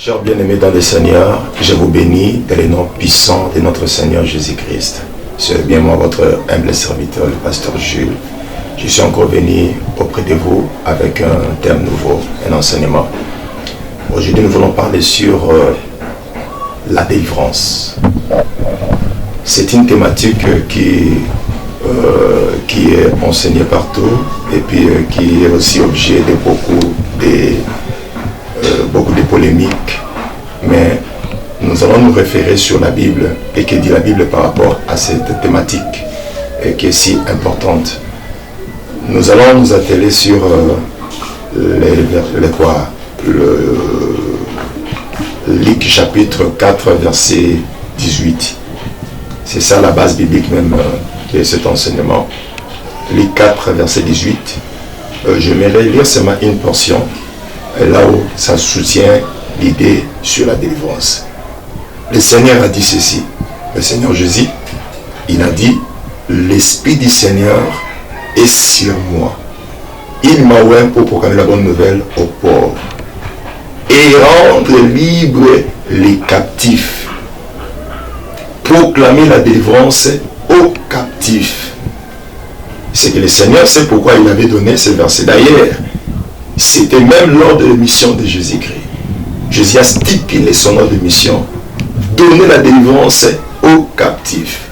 Chers bien-aimés dans le Seigneur, je vous bénis dans les noms puissants de notre Seigneur Jésus-Christ. C'est bien moi, votre humble serviteur, le pasteur Jules. Je suis encore venu auprès de vous avec un thème nouveau, un enseignement. Aujourd'hui, nous voulons parler sur la délivrance. C'est une thématique qui est enseignée partout et puis qui est aussi objet de beaucoup de polémiques. Mais nous allons nous référer sur la Bible et que dit la Bible par rapport à cette thématique qui est si importante. Nous allons nous atteler sur Luc chapitre 4 verset 18. C'est ça la base biblique même de cet enseignement. Luc 4 verset 18. J'aimerais lire seulement une portion là où ça soutient l'idée sur la délivrance. Le Seigneur a dit ceci. Le Seigneur Jésus, il a dit: l'Esprit du Seigneur est sur moi. Il m'a oint pour proclamer la bonne nouvelle aux pauvres et rendre libres les captifs. Proclamer la délivrance aux captifs. C'est que le Seigneur sait pourquoi il avait donné ce verset. D'ailleurs, c'était même lors de la mission de Jésus-Christ. Jésus a stipulé son ordre de mission: donner la délivrance aux captifs.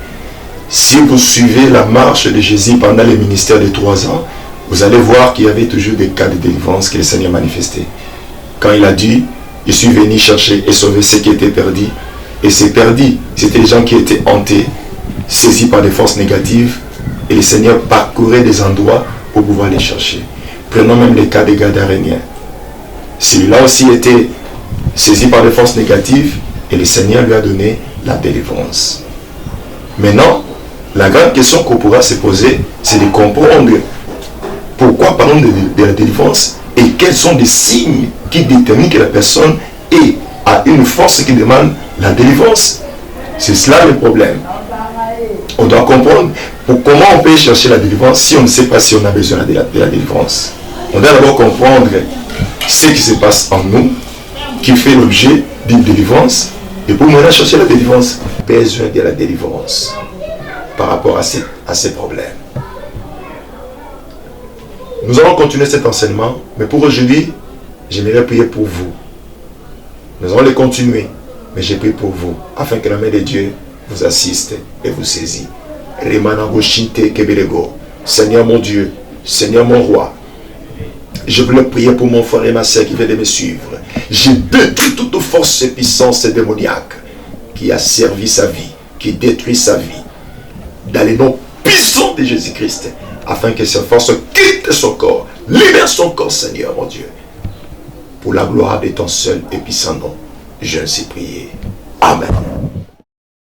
Si vous suivez la marche de Jésus pendant le ministère de 3 ans, vous allez voir qu'il y avait toujours des cas de délivrance que le Seigneur manifestait. Quand il a dit: je suis venu chercher et sauver ceux qui étaient perdus. Et ces perdus, c'était les gens qui étaient hantés, saisis par des forces négatives. Et le Seigneur parcourait des endroits pour pouvoir les chercher. Prenons même le cas des Gadaréniens. Celui-là aussi était saisi par des forces négatives et le Seigneur lui a donné la délivrance. Maintenant, la grande question qu'on pourra se poser, c'est de comprendre pourquoi parlons de la délivrance et quels sont les signes qui déterminent que la personne a une force qui demande la délivrance. C'est cela le problème. On doit comprendre comment on peut chercher la délivrance si on ne sait pas si on a besoin de la délivrance. On doit d'abord comprendre ce qui se passe en nous, qui fait l'objet d'une délivrance, et pour maintenant chercher la délivrance, besoin de la délivrance par rapport à ces problèmes. Nous allons continuer cet enseignement, mais pour aujourd'hui, j'aimerais prier pour vous. Nous allons le continuer, mais je prie pour vous, afin que la main de Dieu vous assiste et vous saisit. Seigneur mon Dieu, Seigneur mon roi, je voulais prier pour mon frère et ma soeur qui viennent de me suivre. Je détruis toute force et puissance démoniaque qui a servi sa vie, qui détruit sa vie, dans les noms puissants de Jésus-Christ, afin que cette force quitte son corps, libère son corps, Seigneur mon Dieu. Pour la gloire de ton seul et puissant nom, je ainsi prié. Amen.